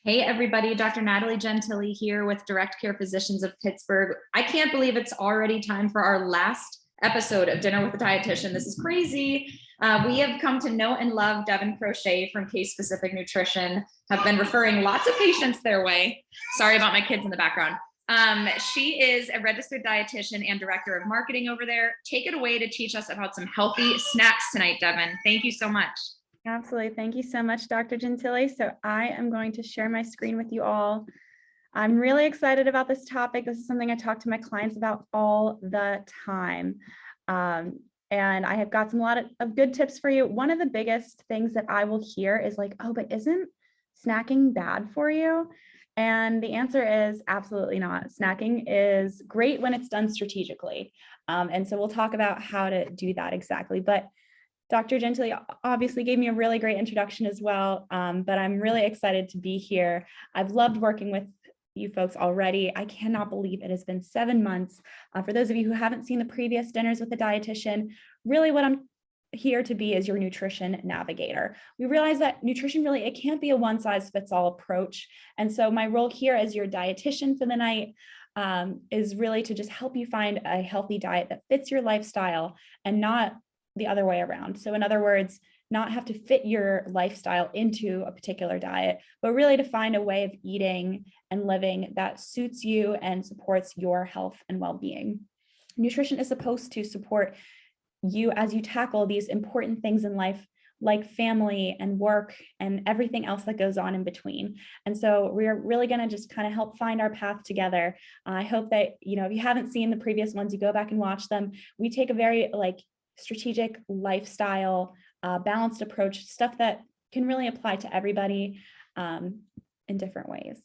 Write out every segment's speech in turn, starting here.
Hey everybody, Dr. Natalie Gentile here with Care Physicians of Pittsburgh. I can't believe it's already time for our last episode of Dinner with a Dietitian. This is crazy. We have come to know and love Devon Kroesche from Case Specific Nutrition, have been referring lots of patients their way. Sorry about my kids in the background. She is a registered dietitian and director of marketing over there. Take it away to teach us about some healthy snacks tonight, Devon. Thank you so much. Absolutely. Thank you so much, Dr. Gentile. So I am going to share my screen with you all. I'm really excited about this topic. This is something I talk to my clients about all the time. And I have got a lot of good tips for you. One of the biggest things that I will hear is like, oh, but isn't snacking bad for you? And the answer is absolutely not. Snacking is great when it's done strategically. And so we'll talk about how to do that exactly. But Dr. Gentile obviously gave me a really great introduction as well, but I'm really excited to be here. I've loved working with you folks already. I cannot believe it has been 7 months. For those of you who haven't seen the previous Dinners with a Dietitian, really what I'm here to be is your nutrition navigator. We realize that nutrition really, it can't be a one-size-fits-all approach. And so my role here as your dietitian for the night is really to just help you find a healthy diet that fits your lifestyle and not the other way around. So in other words, not have to fit your lifestyle into a particular diet, but really to find a way of eating and living that suits you and supports your health and well-being. Nutrition is supposed to support you as you tackle these important things in life, like family and work and everything else that goes on in between. And so we're really going to just kind of help find our path together. I hope that, if you haven't seen the previous ones, you go back and watch them. We take a very strategic lifestyle, balanced approach, stuff that can really apply to everybody in different ways.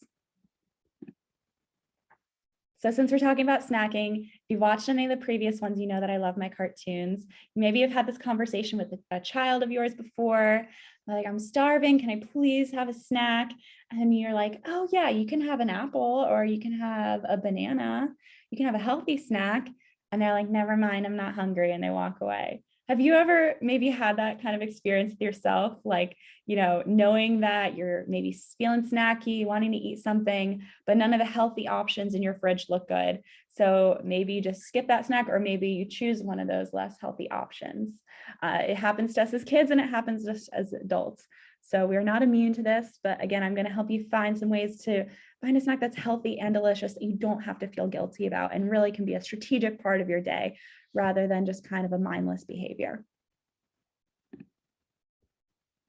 So since we're talking about snacking, if you've watched any of the previous ones, you know that I love my cartoons. Maybe you've had this conversation with a child of yours before, like, I'm starving, can I please have a snack? And you're like, oh yeah, you can have an apple or you can have a banana, you can have a healthy snack. And they're like, never mind, I'm not hungry. And they walk away. Have you ever maybe had that kind of experience with yourself? Like, knowing that you're maybe feeling snacky, wanting to eat something, but none of the healthy options in your fridge look good. So maybe you just skip that snack, or maybe you choose one of those less healthy options. It happens to us as kids and it happens to us as adults. So we're not immune to this, but again, I'm going to help you find some ways to find a snack that's healthy and delicious that you don't have to feel guilty about and really can be a strategic part of your day rather than just kind of a mindless behavior.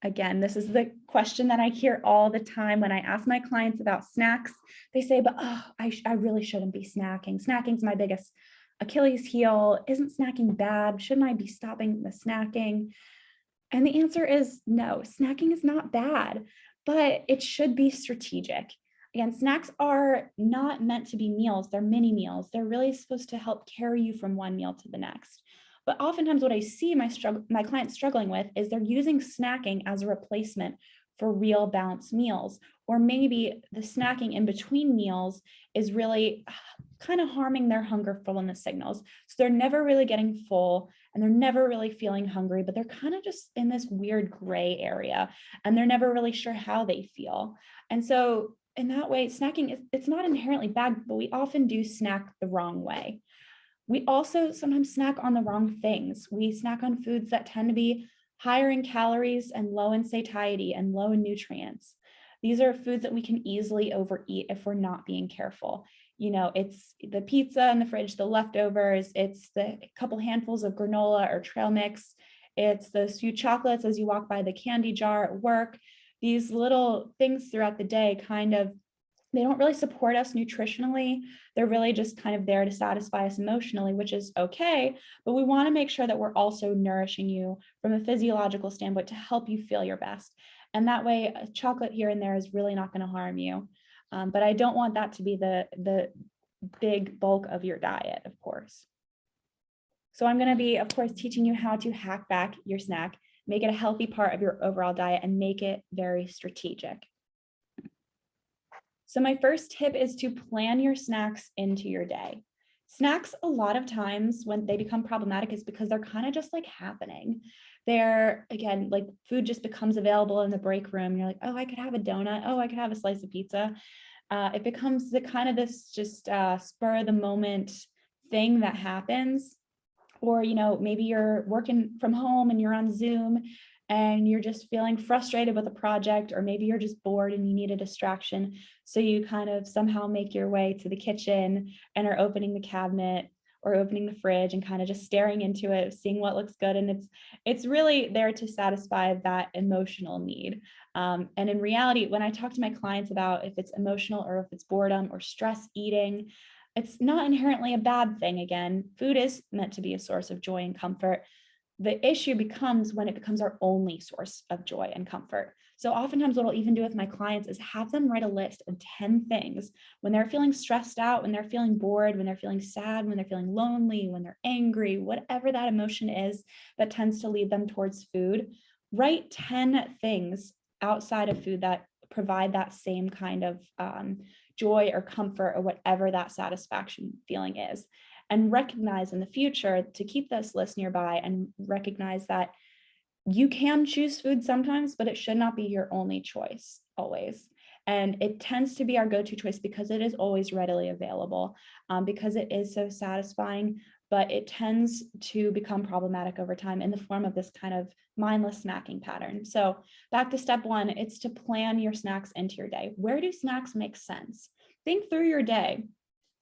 Again, this is the question that I hear all the time when I ask my clients about snacks. They say, but I really shouldn't be snacking. Snacking's my biggest Achilles heel. Isn't snacking bad? Shouldn't I be stopping the snacking? And the answer is no, snacking is not bad, but it should be strategic. Again, snacks are not meant to be meals. They're mini meals. They're really supposed to help carry you from one meal to the next. But oftentimes what I see my clients struggling with is they're using snacking as a replacement for real balanced meals. Or maybe the snacking in between meals is really kind of harming their hunger fullness signals. So they're never really getting full and they're never really feeling hungry, but they're kind of just in this weird gray area and they're never really sure how they feel. And so in that way, snacking, it's not inherently bad, but we often do snack the wrong way. We also sometimes snack on the wrong things. We snack on foods that tend to be higher in calories and low in satiety and low in nutrients. These are foods that we can easily overeat if we're not being careful. It's the pizza in the fridge, the leftovers, it's the couple handfuls of granola or trail mix, it's those few chocolates as you walk by the candy jar at work. These little things throughout the day they don't really support us nutritionally. They're really just kind of there to satisfy us emotionally, which is okay. But we want to make sure that we're also nourishing you from a physiological standpoint to help you feel your best. And that way, a chocolate here and there is really not going to harm you. But I don't want that to be the big bulk of your diet, of course. So I'm going to be, of course, teaching you how to hack back your snack, make it a healthy part of your overall diet, and make it very strategic. So my first tip is to plan your snacks into your day. Snacks, a lot of times when they become problematic is because they're kind of just like happening. there, again, like food just becomes available in the break room. You're like, oh, I could have a donut. Oh, I could have a slice of pizza. It becomes the kind of this just spur of the moment thing that happens. Or, maybe you're working from home and you're on Zoom and you're just feeling frustrated with a project, or maybe you're just bored and you need a distraction. So you kind of somehow make your way to the kitchen and are opening the cabinet or opening the fridge and kind of just staring into it, seeing what looks good. And it's really there to satisfy that emotional need. And in reality, when I talk to my clients about if it's emotional or if it's boredom or stress eating, it's not inherently a bad thing. Again, food is meant to be a source of joy and comfort. The issue becomes when it becomes our only source of joy and comfort. So oftentimes what I'll even do with my clients is have them write a list of 10 things when they're feeling stressed out, when they're feeling bored, when they're feeling sad, when they're feeling lonely, when they're angry, whatever that emotion is that tends to lead them towards food. Write 10 things outside of food that provide that same kind of joy or comfort or whatever that satisfaction feeling is. And recognize in the future to keep this list nearby and recognize that you can choose food sometimes, but it should not be your only choice always. And it tends to be our go-to choice because it is always readily available, because it is so satisfying, but it tends to become problematic over time in the form of this kind of mindless snacking pattern. So back to step one, it's to plan your snacks into your day. Where do snacks make sense? Think through your day.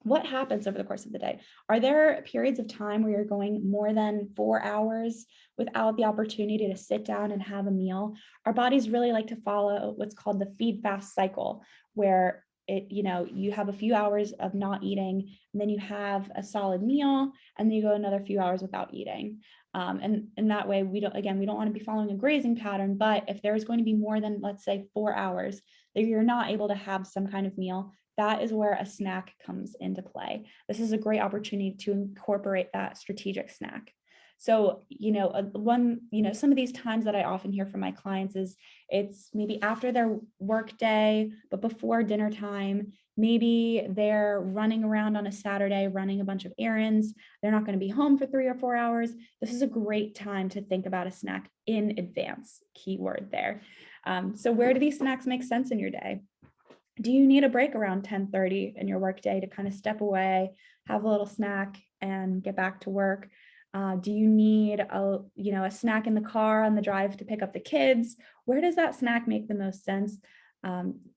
What happens over the course of the day? Are there periods of time where you're going more than 4 hours without the opportunity to sit down and have a meal? Our bodies really like to follow what's called the feed fast cycle, where you have a few hours of not eating, and then you have a solid meal, and then you go another few hours without eating. And that way we don't want to be following a grazing pattern, but if there's going to be more than, let's say, 4 hours that you're not able to have some kind of meal, that is where a snack comes into play. This is a great opportunity to incorporate that strategic snack. So, some of these times that I often hear from my clients is it's maybe after their work day, but before dinner time. Maybe they're running around on a Saturday, running a bunch of errands. They're not going to be home for 3 or 4 hours. This is a great time to think about a snack in advance, keyword there. So where do these snacks make sense in your day? Do you need a break around 10:30 in your workday to kind of step away, have a little snack, and get back to work? Do you need a snack in the car on the drive to pick up the kids? Where does that snack make the most sense?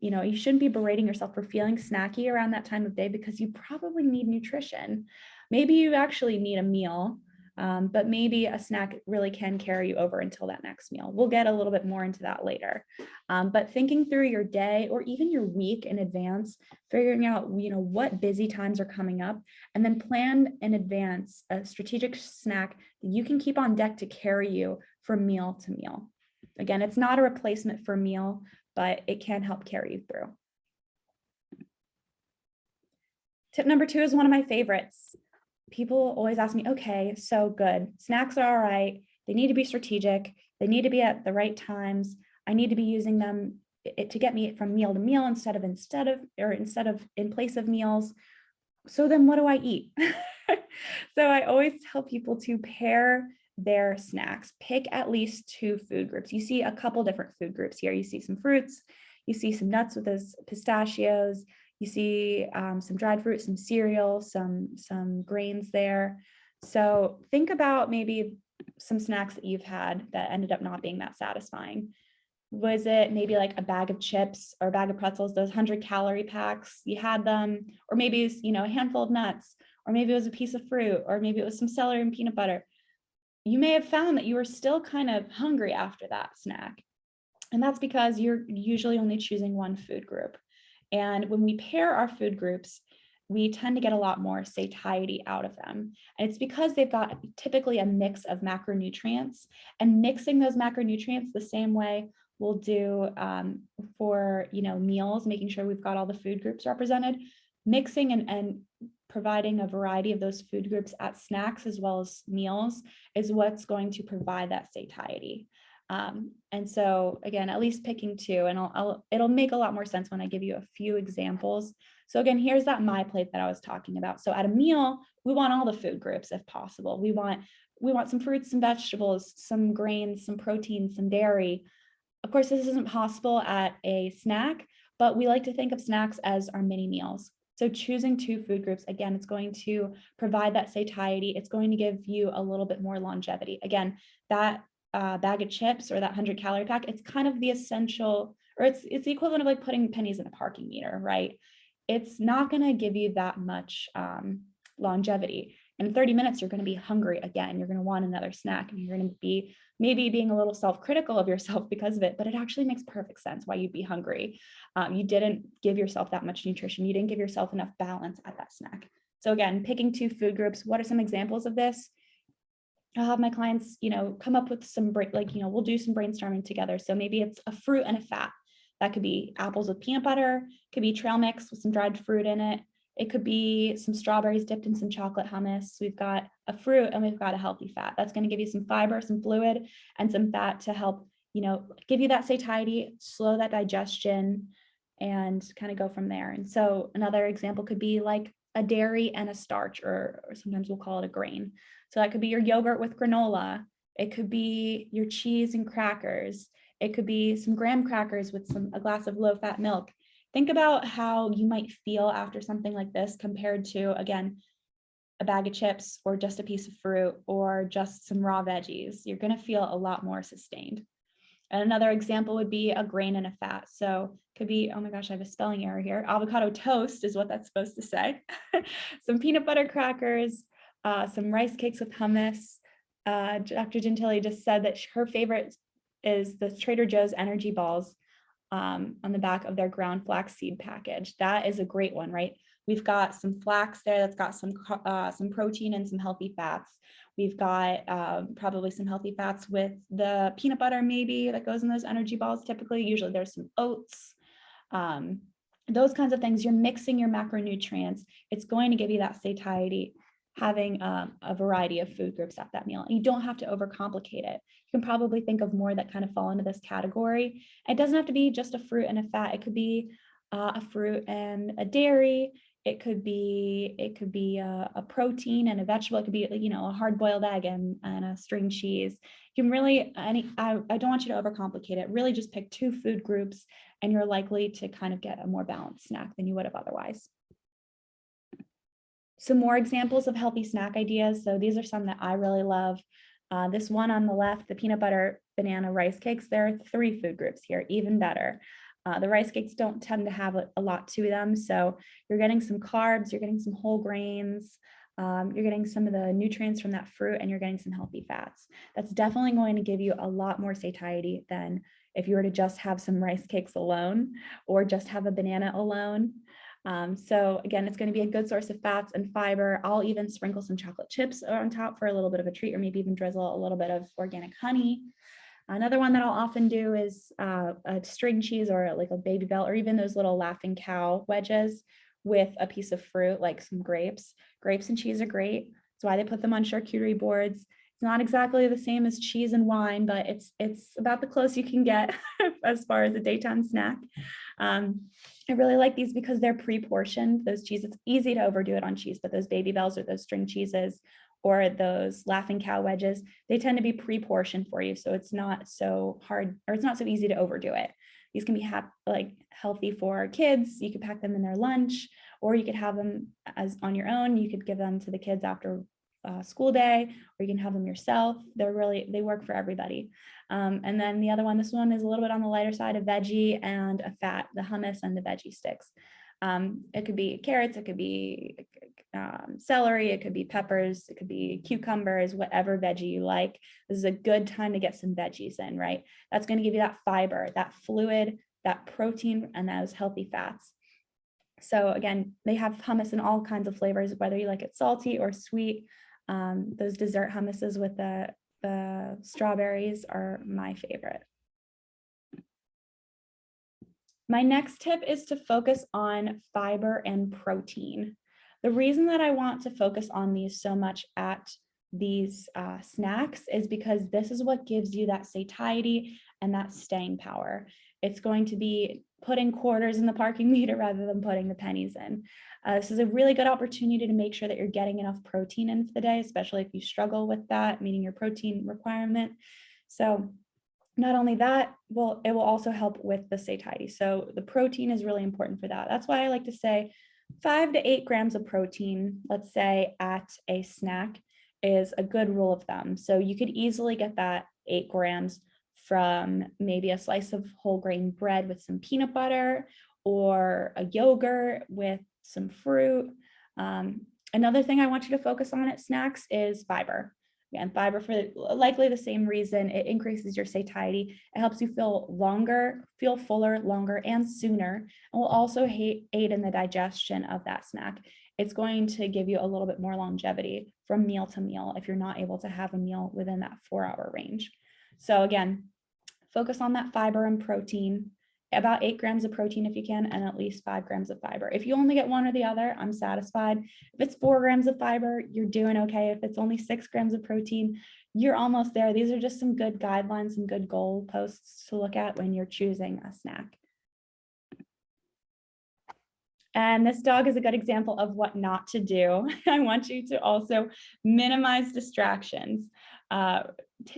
You shouldn't be berating yourself for feeling snacky around that time of day because you probably need nutrition. Maybe you actually need a meal, but maybe a snack really can carry you over until that next meal. We'll get a little bit more into that later. But thinking through your day or even your week in advance, figuring out, what busy times are coming up, and then plan in advance a strategic snack that you can keep on deck to carry you from meal to meal. Again, it's not a replacement for meal, but it can help carry you through. Tip number 2 is one of my favorites. People always ask me, okay, so good. Snacks are all right. They need to be strategic. They need to be at the right times. I need to be using them to get me from meal to meal instead of in place of meals. So then what do I eat? So I always tell people to pair their snacks. Pick at least 2 food groups. You see a couple different food groups here. You see some fruits, you see some nuts with those pistachios, you see some dried fruit, some cereal, some grains there. So think about maybe some snacks that you've had that ended up not being that satisfying. Was it maybe like a bag of chips or a bag of pretzels, those 100-calorie packs? You had them, or maybe it's, a handful of nuts, or maybe it was a piece of fruit, or maybe it was some celery and peanut butter. You may have found that you were still kind of hungry after that snack. And that's because you're usually only choosing one food group. And when we pair our food groups, we tend to get a lot more satiety out of them. And it's because they've got typically a mix of macronutrients, and mixing those macronutrients the same way we'll do for meals, making sure we've got all the food groups represented. Mixing and providing a variety of those food groups at snacks as well as meals is what's going to provide that satiety. And so again, at least picking 2, and it'll make a lot more sense when I give you a few examples. So again, here's that my plate that I was talking about. So at a meal, we want all the food groups if possible. We want we want some fruits, some vegetables, some grains, some protein, some dairy. Of course, this isn't possible at a snack, but we like to think of snacks as our mini meals. So choosing 2 food groups, again, it's going to provide that satiety. It's going to give you a little bit more longevity. Again, that bag of chips or that 100-calorie pack, it's kind of the essential, or it's the equivalent of like putting pennies in a parking meter, right? It's not going to give you that much longevity. In 30 minutes, you're going to be hungry again. You're going to want another snack, and you're going to be maybe being a little self-critical of yourself because of it, but it actually makes perfect sense why you'd be hungry. You didn't give yourself that much nutrition. You didn't give yourself enough balance at that snack. So again, picking 2 food groups. What are some examples of this? I'll have my clients, come up with some, we'll do some brainstorming together. So maybe it's a fruit and a fat. That could be apples with peanut butter, could be trail mix with some dried fruit in it. It could be some strawberries dipped in some chocolate hummus. We've got a fruit and we've got a healthy fat. That's going to give you some fiber, some fluid, and some fat to help, give you that satiety, slow that digestion, and kind of go from there. And so another example could be like a dairy and a starch, or sometimes we'll call it a grain. So that could be your yogurt with granola. It could be your cheese and crackers. It could be some graham crackers with a glass of low-fat milk. Think about how you might feel after something like this compared to, again, a bag of chips or just a piece of fruit or just some raw veggies. You're going to feel a lot more sustained. And another example would be a grain and a fat. So it could be, oh my gosh, I have a spelling error here. Avocado toast is what that's supposed to say. Some peanut butter crackers, some rice cakes with hummus. Dr. Gentili just said that her favorite is the Trader Joe's energy balls on the back of their ground flaxseed package. That is a great one, right? We've got some flax there that's got some protein and some healthy fats. We've got probably some healthy fats with the peanut butter maybe that goes in those energy balls. Typically, usually there's some oats, those kinds of things. You're mixing your macronutrients. It's going to give you that satiety, having a variety of food groups at that meal. And you don't have to overcomplicate it. You can probably think of more that kind of fall into this category. It doesn't have to be just a fruit and a fat. It could be a fruit and a dairy. It could be a protein and a vegetable. It could be, a hard-boiled egg and a string cheese. You can really, I don't want you to overcomplicate it. Really just pick 2 food groups and you're likely to kind of get a more balanced snack than you would have otherwise. Some more examples of healthy snack ideas. So these are some that I really love. This one on the left, the peanut butter banana rice cakes, there are 3 food groups here, even better. The rice cakes don't tend to have a lot to them. So you're getting some carbs, you're getting some whole grains, you're getting some of the nutrients from that fruit, and you're getting some healthy fats. That's definitely going to give you a lot more satiety than if you were to just have some rice cakes alone or just have a banana alone. So again, it's going to be a good source of fats and fiber. I'll even sprinkle some chocolate chips on top for a little bit of a treat, or maybe even drizzle a little bit of organic honey. Another one that I'll often do is a string cheese or like a Baby Bell, or even those little Laughing Cow wedges with a piece of fruit, like some grapes. Grapes and cheese are great. That's why they put them on charcuterie boards. It's not exactly the same as cheese and wine, but it's about the close you can get as far as a daytime snack. I really like these because they're pre-portioned. Those cheeses, it's easy to overdo it on cheese, but those Baby Bells or those string cheeses or those Laughing Cow wedges, they tend to be pre-portioned for you. So it's not so hard, or it's not so easy to overdo it. These can be healthy for kids. You could pack them in their lunch, or you could have them as on your own. You could give them to the kids after school day, or you can have them yourself. They work for everybody. And then the other one, this one is a little bit on the lighter side, a veggie and a fat, the hummus and the veggie sticks. It could be carrots, it could be celery, it could be peppers, it could be cucumbers, whatever veggie you like. This is a good time to get some veggies in, right? That's going to give you that fiber, that fluid, that protein, and those healthy fats. So again, they have hummus in all kinds of flavors, whether you like it salty or sweet. Those dessert hummuses with the strawberries are my favorite. My next tip is to focus on fiber and protein. The reason that I want to focus on these so much at these snacks is because this is what gives you that satiety and that staying power. It's going to be putting quarters in the parking meter rather than putting the pennies in. This is a really good opportunity to make sure that you're getting enough protein in for the day, especially if you struggle with that, meeting your protein requirement. So not only that, it will also help with the satiety. So the protein is really important for that. That's why I like to say 5 to 8 grams of protein, let's say at a snack, is a good rule of thumb. So you could easily get that 8 grams from maybe a slice of whole grain bread with some peanut butter, or a yogurt with some fruit. Another thing I want you to focus on at snacks is fiber. Again, fiber for likely the same reason. It increases your satiety. It helps you feel fuller, longer, and sooner, and will also aid in the digestion of that snack. It's going to give you a little bit more longevity from meal to meal if you're not able to have a meal within that 4-hour range. So again, focus on that fiber and protein, about 8 grams of protein if you can, and at least 5 grams of fiber. If you only get one or the other, I'm satisfied. If it's 4 grams of fiber, you're doing okay. If it's only 6 grams of protein, you're almost there. These are just some good guidelines, some good goal posts to look at when you're choosing a snack. And this dog is a good example of what not to do. I want you to also minimize distractions.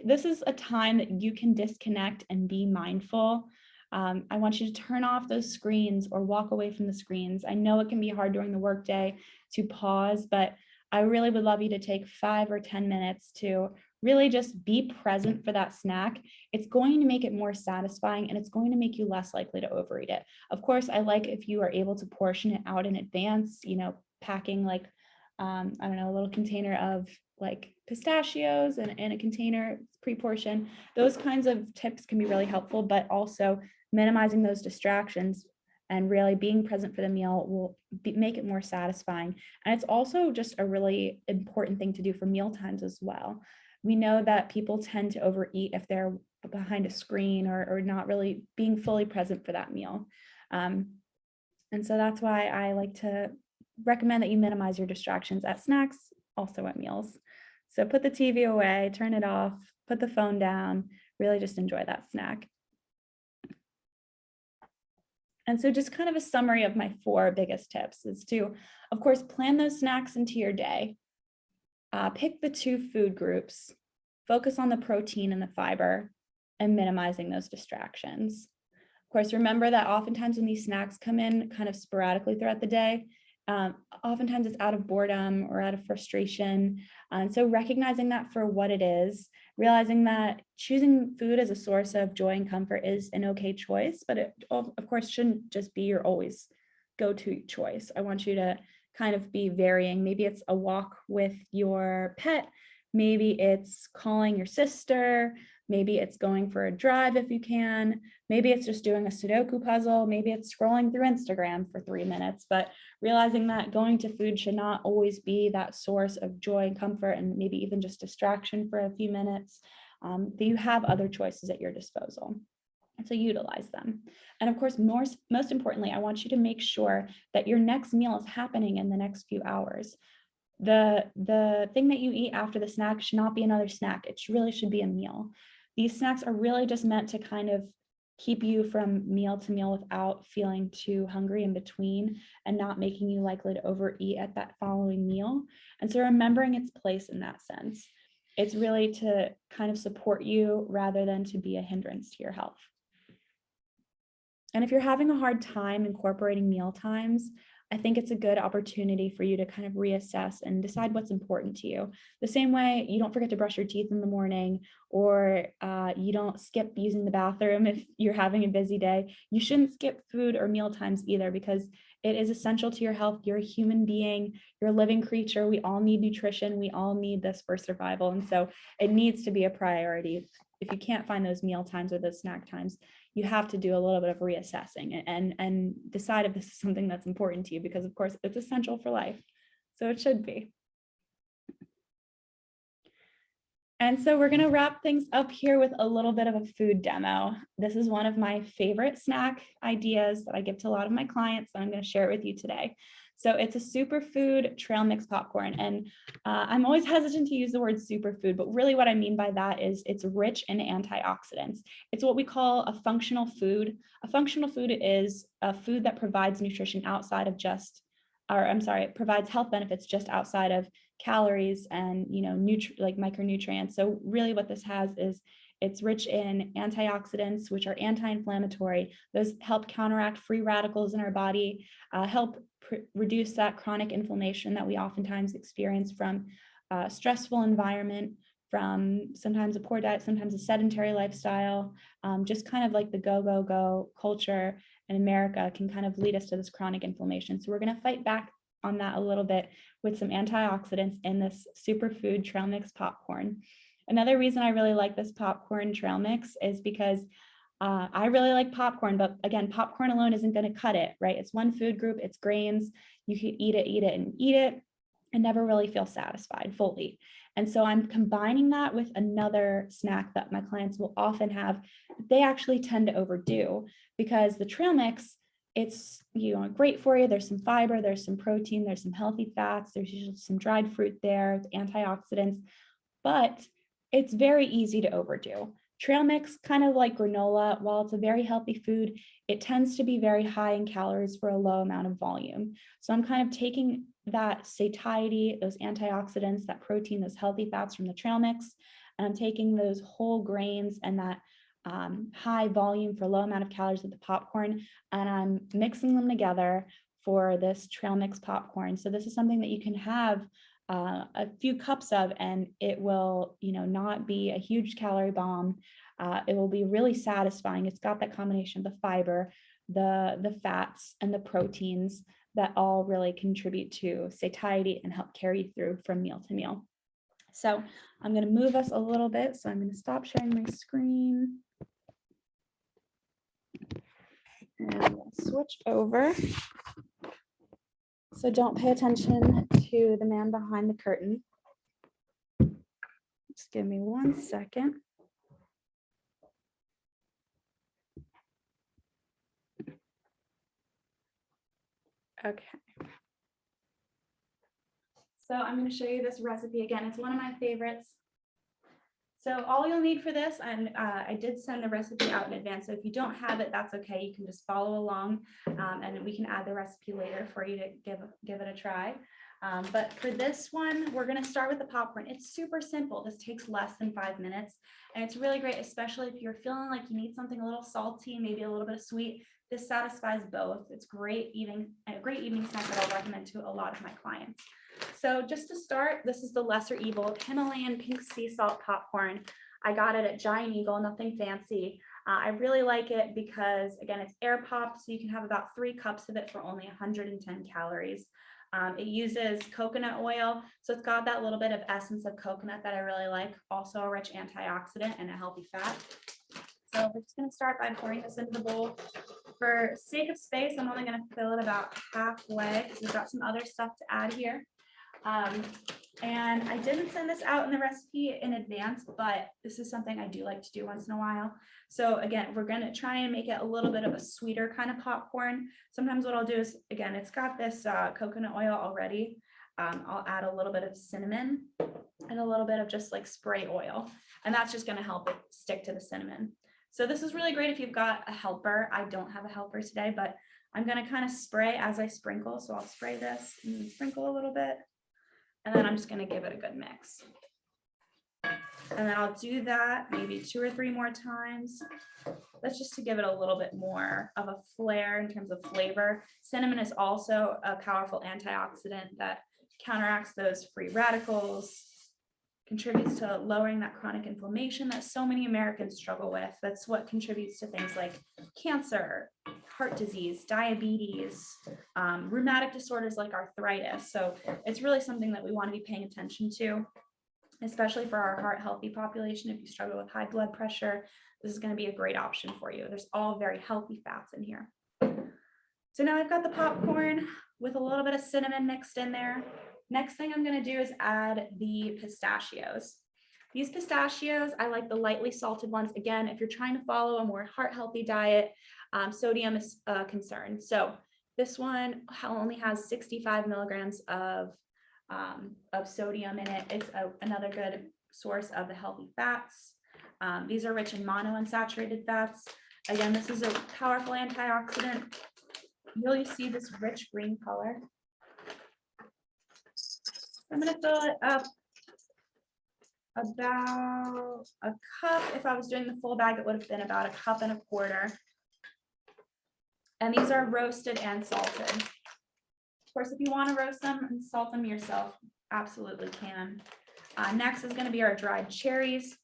This is a time that you can disconnect and be mindful. I want you to turn off those screens or walk away from the screens. I know it can be hard during the workday to pause, but I really would love you to take 5 or 10 minutes to really just be present for that snack. It's going to make it more satisfying, and it's going to make you less likely to overeat it. Of course, I like if you are able to portion it out in advance, packing like, I don't know, a little container of like pistachios and a container pre-portioned. Those kinds of tips can be really helpful, but also minimizing those distractions and really being present for the meal will make it more satisfying. And it's also just a really important thing to do for meal times as well. We know that people tend to overeat if they're behind a screen or not really being fully present for that meal. And so that's why I like to recommend that you minimize your distractions at snacks, also at meals. So put the TV away, turn it off, put the phone down, really just enjoy that snack. And so just kind of a summary of my 4 biggest tips is to, of course, plan those snacks into your day. Pick the 2 food groups, focus on the protein and the fiber, and minimizing those distractions. Of course, remember that oftentimes when these snacks come in kind of sporadically throughout the day, oftentimes it's out of boredom or out of frustration. And so recognizing that for what it is, realizing that choosing food as a source of joy and comfort is an okay choice, but it, of course, shouldn't just be your always go-to choice. I want you to kind of be varying. Maybe it's a walk with your pet. Maybe it's calling your sister. Maybe it's going for a drive if you can. Maybe it's just doing a Sudoku puzzle. Maybe it's scrolling through Instagram for 3 minutes, but realizing that going to food should not always be that source of joy and comfort, and maybe even just distraction for a few minutes, that you have other choices at your disposal. And so utilize them. And of course, most importantly, I want you to make sure that your next meal is happening in the next few hours. The thing that you eat after the snack should not be another snack. It really should be a meal. These snacks are really just meant to kind of keep you from meal to meal without feeling too hungry in between and not making you likely to overeat at that following meal. And so remembering its place in that sense. It's really to kind of support you rather than to be a hindrance to your health. And if you're having a hard time incorporating meal times, I think it's a good opportunity for you to kind of reassess and decide what's important to you. The same way you don't forget to brush your teeth in the morning, or you don't skip using the bathroom if you're having a busy day. You shouldn't skip food or meal times either, because it is essential to your health. You're a human being, you're a living creature. We all need nutrition. We all need this for survival. And so it needs to be a priority. If you can't find those meal times or those snack times, you have to do a little bit of reassessing and decide if this is something that's important to you, because of course it's essential for life. So it should be. And so we're going to wrap things up here with a little bit of a food demo. This is one of my favorite snack ideas that I give to a lot of my clients, and I'm going to share it with you today. So it's a superfood trail mix popcorn. And I'm always hesitant to use the word superfood, but really what I mean by that is it's rich in antioxidants. It's what we call a functional food. A functional food is a food that provides nutrition outside of just, or I'm sorry, it provides health benefits just outside of calories and, you know, like micronutrients. So really what this has is it's rich in antioxidants, which are anti-inflammatory. Those help counteract free radicals in our body, help reduce that chronic inflammation that we oftentimes experience from a stressful environment, from sometimes a poor diet, sometimes a sedentary lifestyle, just kind of like the go, go, go culture in America can kind of lead us to this chronic inflammation. So we're going to fight back on that a little bit with some antioxidants in this superfood trail mix popcorn. Another reason I really like this popcorn trail mix is because I really like popcorn, but again, popcorn alone isn't going to cut it, right? It's one food group, it's grains. You can eat it, and never really feel satisfied fully. And so I'm combining that with another snack that my clients will often have. They actually tend to overdo because the trail mix, it's, you know, great for you. There's some fiber, there's some protein, there's some healthy fats, there's usually some dried fruit there, antioxidants, but it's very easy to overdo. Trail mix, kind of like granola, while it's a very healthy food, it tends to be very high in calories for a low amount of volume. So I'm kind of taking that satiety, those antioxidants, that protein, those healthy fats from the trail mix, and I'm taking those whole grains and that high volume for low amount of calories with the popcorn, and I'm mixing them together for this trail mix popcorn. So this is something that you can have a few cups of, and it will, you know, not be a huge calorie bomb. It will be really satisfying. It's got that combination of the fiber, the fats, and the proteins that all really contribute to satiety and help carry you through from meal to meal. So I'm going to move us a little bit. So I'm going to stop sharing my screen. And we'll switch over. So don't pay attention to the man behind the curtain. Just give me 1 second. Okay. So I'm going to show you this recipe again. It's one of my favorites. So all you'll need for this, and I did send the recipe out in advance, so if you don't have it, that's okay. You can just follow along, and we can add the recipe later for you to give it a try. But for this one, we're going to start with the popcorn. It's super simple. This takes less than 5 minutes, and it's really great, especially if you're feeling like you need something a little salty, maybe a little bit of sweet. This satisfies both. It's a great evening snack that I'll recommend to a lot of my clients. So just to start, this is the lesser evil Himalayan pink sea salt popcorn. I got it at Giant Eagle, nothing fancy. I really like it because, again, it's air popped, so you can have about 3 cups of it for only 110 calories. It uses coconut oil, so it's got that little bit of essence of coconut that I really like, also a rich antioxidant and a healthy fat. So we're just going to start by pouring this into the bowl. For sake of space, I'm only going to fill it about halfway because we've got some other stuff to add here. And I didn't send this out in the recipe in advance, but this is something I do like to do once in a while. So again, we're going to try and make it a little bit of a sweeter kind of popcorn. Sometimes what I'll do is, again, it's got this coconut oil already. I'll add a little bit of cinnamon and a little bit of just like spray oil, and that's just going to help it stick to the cinnamon. So this is really great if you've got a helper. I don't have a helper today, but I'm going to kind of spray as I sprinkle. So I'll spray this and sprinkle a little bit, and then I'm just going to give it a good mix. And then I'll do that maybe 2 or 3 more times. That's just to give it a little bit more of a flair in terms of flavor. Cinnamon is also a powerful antioxidant that counteracts those free radicals, contributes to lowering that chronic inflammation that so many Americans struggle with. That's what contributes to things like cancer, heart disease, diabetes, rheumatic disorders like arthritis. So it's really something that we want to be paying attention to, especially for our heart healthy population. If you struggle with high blood pressure, this is going to be a great option for you. There's all very healthy fats in here. So now I've got the popcorn with a little bit of cinnamon mixed in there. Next thing I'm going to do is add the pistachios. These pistachios, I like the lightly salted ones. Again, if you're trying to follow a more heart healthy diet, sodium is a concern. So This one only has 65 milligrams of sodium in it. It's another good source of the healthy fats. These are rich in monounsaturated fats. Again, this is a powerful antioxidant. You'll see this rich green color. I'm going to fill it up about a cup. If I was doing the full bag, it would have been about a cup and a quarter. And these are roasted and salted. Of course, if you want to roast them and salt them yourself, absolutely can. Next is going to be our dried cherries.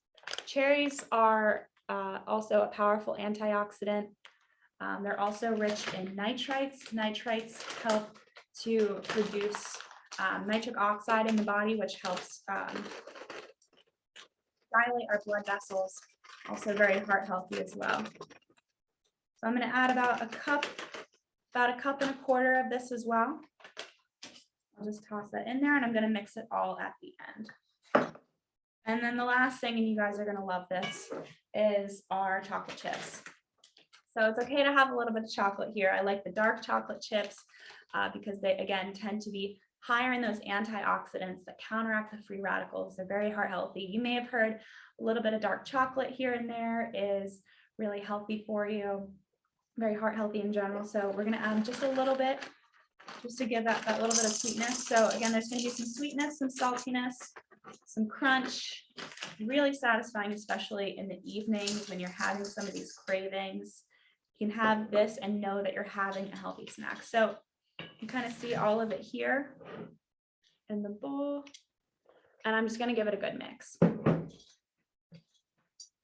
Cherries are also a powerful antioxidant. They're also rich in nitrites. Nitrites help to reduce nitric oxide in the body, which helps dilate our blood vessels. Also very heart healthy as well. So I'm going to add about a cup and a quarter of this as well. I'll just toss that in there, and I'm going to mix it all at the end. And then the last thing, and you guys are going to love this, is our chocolate chips. So it's okay to have a little bit of chocolate here. I like the dark chocolate chips because they, again, tend to be higher in those antioxidants that counteract the free radicals. They're very heart healthy. You may have heard a little bit of dark chocolate here and there is really healthy for you, very heart healthy in general. So we're going to add just a little bit just to give that little bit of sweetness. So again, there's going to be some sweetness, some saltiness, some crunch, really satisfying, especially in the evenings when you're having some of these cravings. You can have this and know that you're having a healthy snack. So you kind of see all of it here in the bowl, and I'm just going to give it a good mix.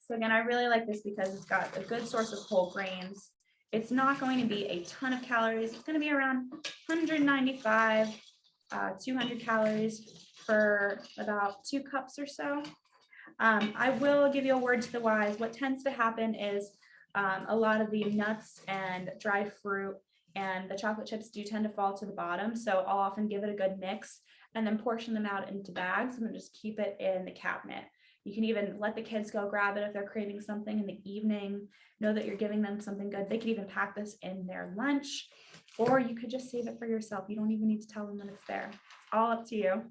So again, I really like this because it's got a good source of whole grains. It's not going to be a ton of calories. It's going to be around 195, 200 calories for about 2 cups or so. I will give you a word to the wise. What tends to happen is a lot of the nuts and dried fruit and the chocolate chips do tend to fall to the bottom. So I'll often give it a good mix and then portion them out into bags and then just keep it in the cabinet. You can even let the kids go grab it if they're craving something in the evening. Know that you're giving them something good. They could even pack this in their lunch, or you could just save it for yourself. You don't even need to tell them that it's there. It's all up to you.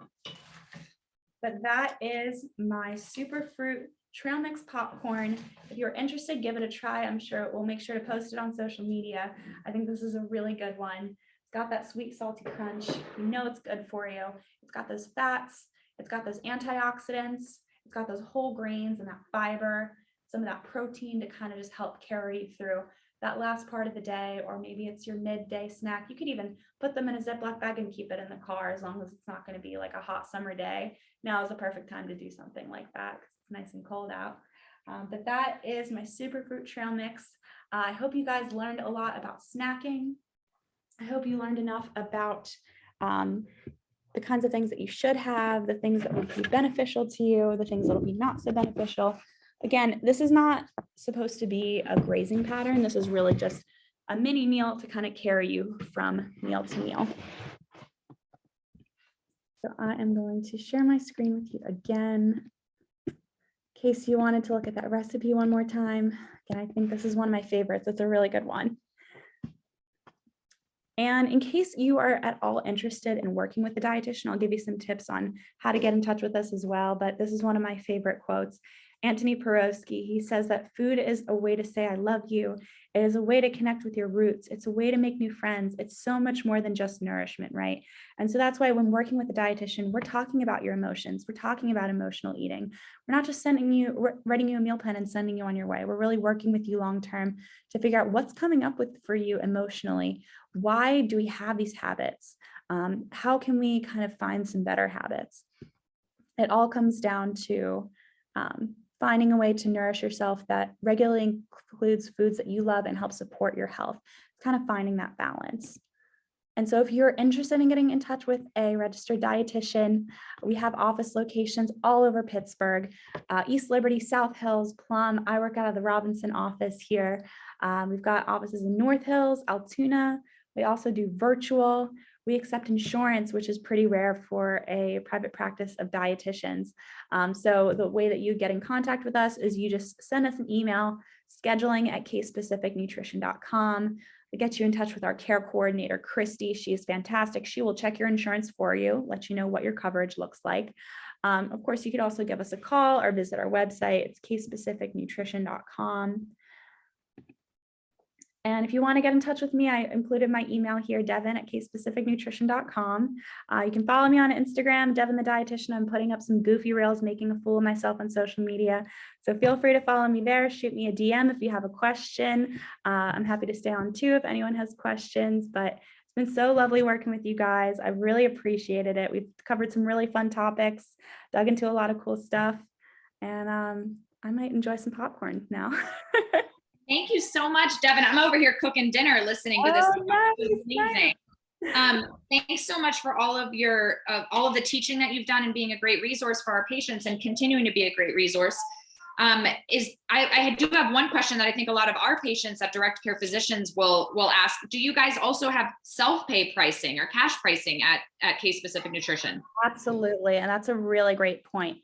But that is my Superfruit trail mix popcorn. If you're interested, give it a try. I'm sure we'll make sure to post it on social media. I think this is a really good one. It's got that sweet, salty crunch. You know it's good for you. It's got those fats. It's got those antioxidants. It's got those whole grains and that fiber, some of that protein to kind of just help carry you through that last part of the day, or maybe it's your midday snack. You could even put them in a Ziploc bag and keep it in the car as long as it's not going to be like a hot summer day. Now is the perfect time to do something like that because it's nice and cold out. But that is my Superfruit trail mix. I hope you guys learned a lot about snacking. I hope you learned enough about the kinds of things that you should have, the things that will be beneficial to you, the things that will be not so beneficial. Again, this is not supposed to be a grazing pattern. This is really just a mini meal to kind of carry you from meal to meal. So I am going to share my screen with you again, in case you wanted to look at that recipe one more time. Again, I think this is one of my favorites. It's a really good one. And in case you are at all interested in working with a dietitian, I'll give you some tips on how to get in touch with us as well. But this is one of my favorite quotes. Anthony Porowski, he says that food is a way to say, I love you. It is a way to connect with your roots. It's a way to make new friends. It's so much more than just nourishment, right? And so that's why when working with a dietitian, we're talking about your emotions. We're talking about emotional eating. We're not just writing you a meal plan and sending you on your way. We're really working with you long-term to figure out what's coming up for you emotionally. Why do we have these habits? How can we kind of find some better habits? It all comes down to finding a way to nourish yourself that regularly includes foods that you love and help support your health. It's kind of finding that balance. And so if you're interested in getting in touch with a registered dietitian, we have office locations all over Pittsburgh, East Liberty, South Hills, Plum. I work out of the Robinson office here. We've got offices in North Hills, Altoona. We also do virtual. We accept insurance, which is pretty rare for a private practice of dietitians. So the way that you get in contact with us is you just send us an email, scheduling@casespecificnutrition.com. I'll get you in touch with our care coordinator, Christy. She is fantastic. She will check your insurance for you, let you know what your coverage looks like. Of course, you could also give us a call or visit our website. It's casespecificnutrition.com. And if you want to get in touch with me, I included my email here, devon@casespecificnutrition.com. You can follow me on Instagram, Devon the Dietitian. I'm putting up some goofy reels, making a fool of myself on social media. So feel free to follow me there. Shoot me a DM if you have a question. I'm happy to stay on too if anyone has questions, but it's been so lovely working with you guys. I really appreciated it. We've covered some really fun topics, dug into a lot of cool stuff, and I might enjoy some popcorn now. Thank you so much, Devon. I'm over here cooking dinner, listening to this. It's amazing. Thanks so much for all of the teaching that you've done and being a great resource for our patients and continuing to be a great resource. I do have one question that I think a lot of our patients at Direct Care Physicians will ask. Do you guys also have self-pay pricing or cash pricing at Case Specific Nutrition? Absolutely. And that's a really great point.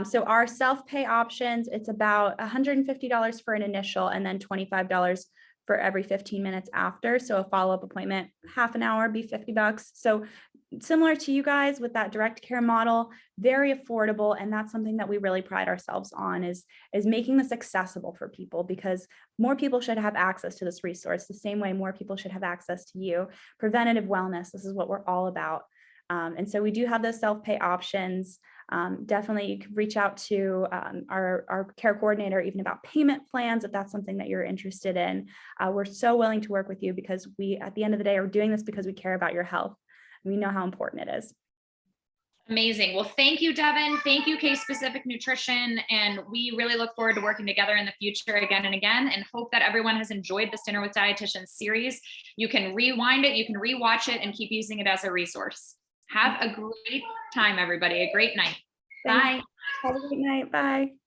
So our self-pay options, it's about $150 for an initial and then $25 for every 15 minutes after. So a follow-up appointment, half an hour, be $50. So similar to you guys with that direct care model, very affordable. And that's something that we really pride ourselves on is making this accessible for people, because more people should have access to this resource the same way more people should have access to you. Preventative wellness, this is what we're all about. And so we do have those self-pay options. Definitely you can reach out to our care coordinator, even about payment plans, if that's something that you're interested in. We're so willing to work with you because we, at the end of the day, are doing this because we care about your health. We know how important it is. Amazing. Well, thank you, Devon. Thank you, Case Specific Nutrition. And we really look forward to working together in the future again and again, and hope that everyone has enjoyed this Dinner with Dietitians series. You can rewind it, you can rewatch it, and keep using it as a resource. Have a great time, everybody. A great night. Thanks. Bye. Have a great night. Bye.